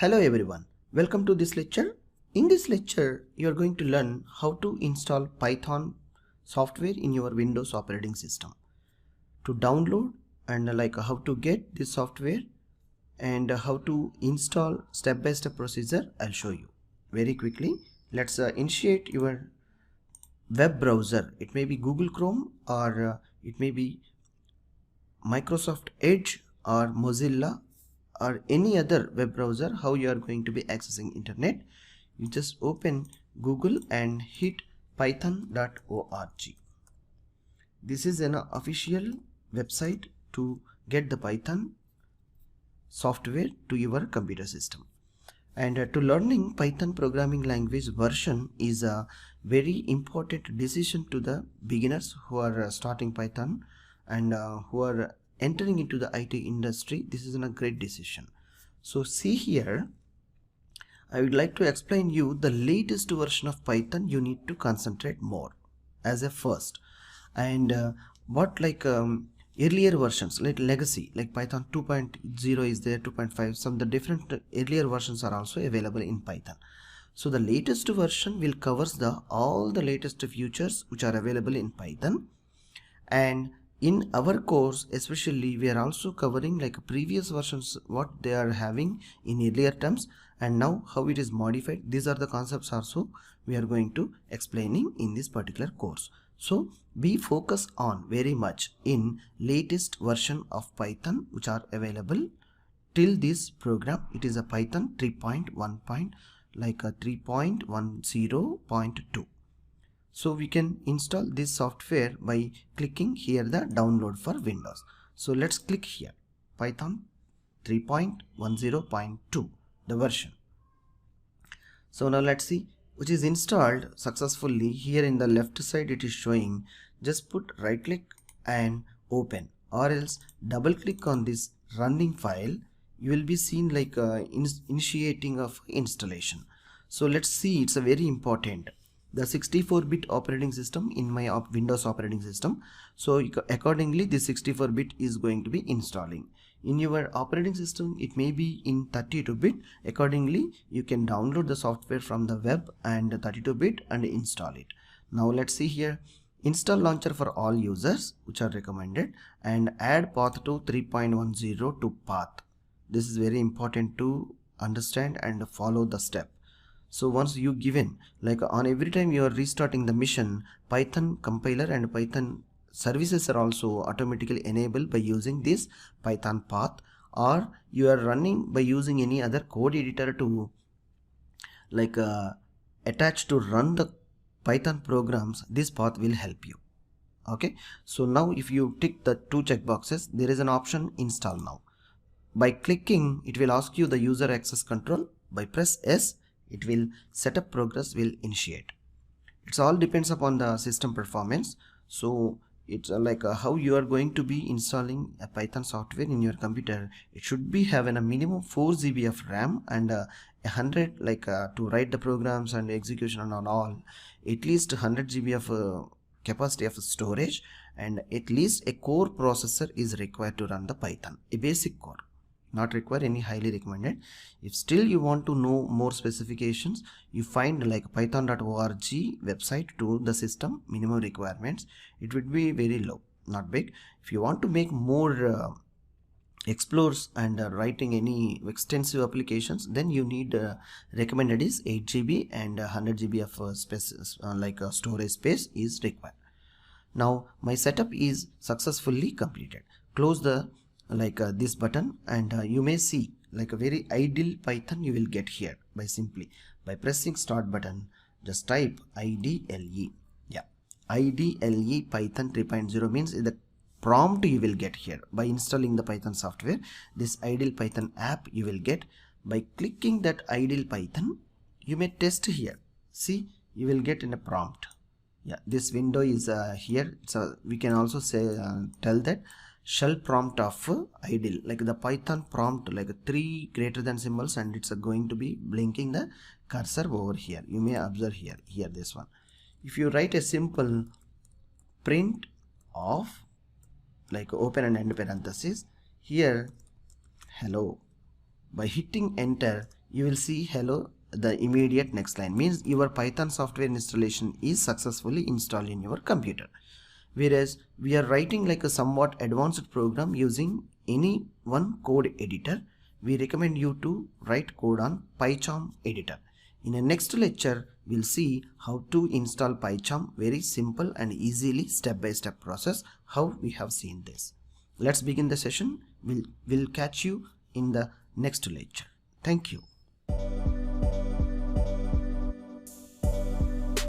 Hello everyone, welcome to this lecture. In this lecture, you are going to learn how to install Python software in your Windows operating system. To download and how to get this software and how to install step-by-step procedure, I'll show you very quickly. Let's initiate your web browser. It may be Google Chrome or it may be Microsoft Edge or Mozilla or any other web browser. How you are going to be accessing internet, you just open Google and hit python.org. This is an official website to get the Python software to your computer system. And to learning Python programming language version is a very important decision to the beginners who are starting Python and who are entering into the IT industry. This is a great decision. So see here, I would like to explain you the latest version of Python. You need to concentrate more as a first, and earlier versions like legacy, like Python 2.0 is there, 2.5, some the different earlier versions are also available in Python. So the latest version will covers all the latest features which are available in Python. And in our course especially, we are also covering like previous versions, what they are having in earlier terms and now how it is modified. These are the concepts also we are going to explaining in this particular course. So be focused on very much in latest version of Python which are available till this program. It is a Python 3.10.2. So we can install this software by clicking here the download for Windows. So let's click here Python 3.10.2 the version. So now let's see which is installed successfully. Here in the left side it is showing, just put right click and open, or else double click on this running file. You will be seen like initiating of installation. So let's see, it's a very important, the 64-bit operating system in my Windows operating system. So accordingly this 64-bit is going to be installing. In your operating system it may be in 32-bit. Accordingly you can download the software from the web and 32-bit and install it. Now let's see here, install launcher for all users which are recommended, and add path to 3.10 to path. This is very important to understand and follow the step. So once you given, like on every time you are restarting the mission, Python compiler and Python services are also automatically enabled by using this Python path, or you are running by using any other code editor to attach to run the Python programs. This path will help you. Okay, so now if you tick the two check boxes, there is an option install now. By clicking, it will ask you the user access control. By press S, it will set up progress will initiate. It's all depends upon the system performance. So it's how you are going to be installing a Python software in your computer. It should be having a minimum 4 GB of RAM and 100 to write the programs and execution and all, at least 100 GB of capacity of storage, and at least a core processor is required to run the Python, a basic core, not require any highly recommended. If still you want to know more specifications, you find like python.org website to the system minimum requirements. It would be very low, not big. If you want to make more explores and writing any extensive applications, then you need recommended is 8 GB and 100 GB of space, storage space is required. Now my setup is successfully completed. Close the this button, and you may see like a very ideal Python you will get here by pressing start button. Just type IDLE. Yeah, IDLE Python 3.0 means the prompt you will get here by installing the Python software. This ideal Python app you will get by clicking that ideal Python. You may test here. See, you will get in a prompt. Yeah, this window is here. So we can also say tell that shell prompt of ideal, like the Python prompt, like 3 greater than symbols, and it's going to be blinking the cursor over here. You may observe here this one. If you write a simple print of open and end parenthesis here hello, by hitting enter you will see hello. The immediate next line means your Python software installation is successfully installed in your computer. Whereas we are writing like a somewhat advanced program using any one code editor, we recommend you to write code on PyCharm editor. In the next lecture, we'll see how to install PyCharm, very simple and easily step-by-step process, how we have seen this. Let's begin the session. We'll catch you in the next lecture. Thank you.